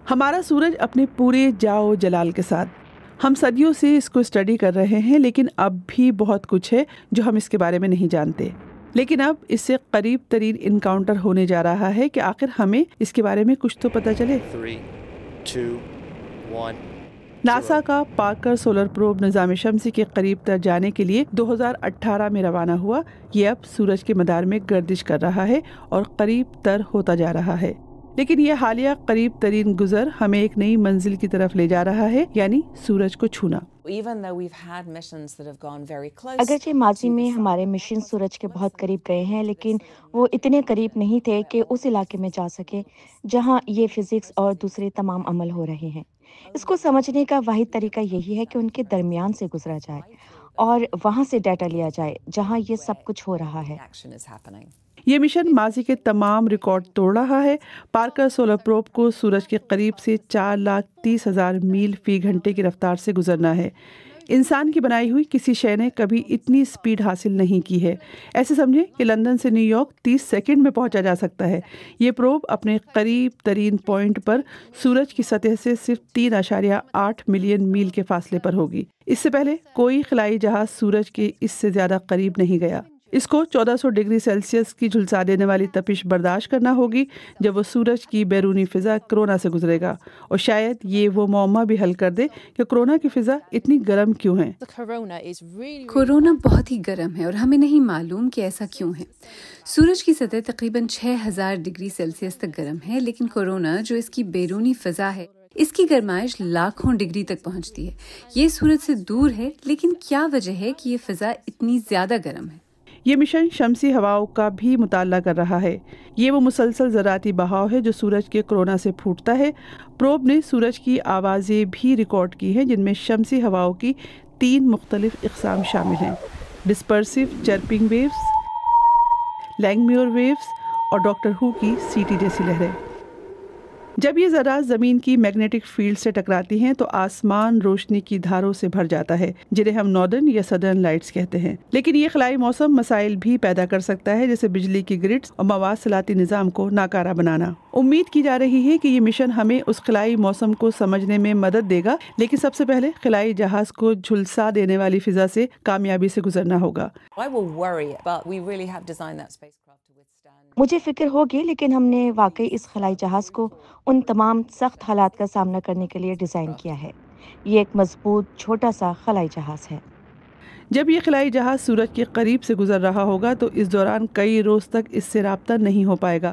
ہمارا سورج اپنے پورے جاؤ جلال کے ساتھ، ہم صدیوں سے اس کو اسٹڈی کر رہے ہیں، لیکن اب بھی بہت کچھ ہے جو ہم اس کے بارے میں نہیں جانتے۔ لیکن اب اس سے قریب ترین انکاؤنٹر ہونے جا رہا ہے کہ آخر ہمیں اس کے بارے میں کچھ تو پتہ چلے۔ 3, 2, 1. ناسا کا پارکر سولر پروب نظام شمسی کے قریب تر جانے کے لیے 2018 میں روانہ ہوا۔ یہ اب سورج کے مدار میں گردش کر رہا ہے اور قریب تر ہوتا جا رہا ہے، لیکن یہ حالیہ قریب ترین گزر ہمیں ایک نئی منزل کی طرف لے جا رہا ہے، یعنی سورج کو چھونا۔ اگرچہ ماضی میں ہمارے مشن سورج کے بہت قریب گئے ہیں، لیکن وہ اتنے قریب نہیں تھے کہ اس علاقے میں جا سکے جہاں یہ فزکس اور دوسرے تمام عمل ہو رہے ہیں۔ اس کو سمجھنے کا واحد طریقہ یہی ہے کہ ان کے درمیان سے گزرا جائے اور وہاں سے ڈیٹا لیا جائے جہاں یہ سب کچھ ہو رہا ہے۔ یہ مشن ماضی کے تمام ریکارڈ توڑ رہا ہے۔ پارکر سولر پروب کو سورج کے قریب سے 4,30,000 میل فی گھنٹے کی رفتار سے گزرنا ہے۔ انسان کی بنائی ہوئی کسی شے نے کبھی اتنی سپیڈ حاصل نہیں کی ہے۔ ایسے سمجھیں کہ لندن سے نیو یارک 30 سیکنڈ میں پہنچا جا سکتا ہے۔ یہ پروب اپنے قریب ترین پوائنٹ پر سورج کی سطح سے صرف 3.8 ملین میل کے فاصلے پر ہوگی۔ اس سے پہلے کوئی خلائی جہاز سورج کے اس سے زیادہ قریب نہیں گیا۔ اس کو 1400 ڈگری سیلسیس کی جھلسا دینے والی تپش برداشت کرنا ہوگی جب وہ سورج کی بیرونی فضا کرونا سے گزرے گا، اور شاید یہ وہ معمہ بھی حل کر دے کہ کرونا کی فضا اتنی گرم کیوں ہے۔ کورونا بہت ہی گرم ہے اور ہمیں نہیں معلوم کہ ایسا کیوں ہے۔ سورج کی سطح تقریباً 6000 ڈگری سیلسیس تک گرم ہے، لیکن کورونا جو اس کی بیرونی فضا ہے، اس کی گرمائش لاکھوں ڈگری تک پہنچتی ہے۔ یہ سورج سے دور ہے، لیکن کیا وجہ ہے کہ یہ فضا اتنی زیادہ گرم ہے؟ یہ مشن شمسی ہواؤں کا بھی مطالعہ کر رہا ہے۔ یہ وہ مسلسل زراعتی بہاؤ ہے جو سورج کے کرونا سے پھوٹتا ہے۔ پروب نے سورج کی آوازیں بھی ریکارڈ کی ہیں، جن میں شمسی ہواؤں کی 3 مختلف اقسام شامل ہیں: ڈسپرسو چرپنگ ویوز، لینگمیور ویوز اور ڈاکٹر ہو کی سیٹی جیسی لہریں۔ جب یہ ذرات زمین کی میگنیٹک فیلڈ سے ٹکراتی ہیں تو آسمان روشنی کی دھاروں سے بھر جاتا ہے، جنہیں ہم ناردرن یا سدرن لائٹس کہتے ہیں۔ لیکن یہ خلائی موسم مسائل بھی پیدا کر سکتا ہے، جیسے بجلی کی گرڈز اور مواصلاتی نظام کو ناکارہ بنانا۔ امید کی جا رہی ہے کہ یہ مشن ہمیں اس خلائی موسم کو سمجھنے میں مدد دے گا، لیکن سب سے پہلے خلائی جہاز کو جھلسا دینے والی فضا سے کامیابی سے گزرنا ہوگا۔ مجھے فکر ہوگی، لیکن ہم نے واقعی اس خلائی جہاز کو ان تمام سخت حالات کا سامنا کرنے کے لیے ڈیزائن کیا ہے۔ یہ ایک مضبوط چھوٹا سا خلائی جہاز ہے۔ جب یہ خلائی جہاز سورج کے قریب سے گزر رہا ہوگا تو اس دوران کئی روز تک اس سے رابطہ نہیں ہو پائے گا۔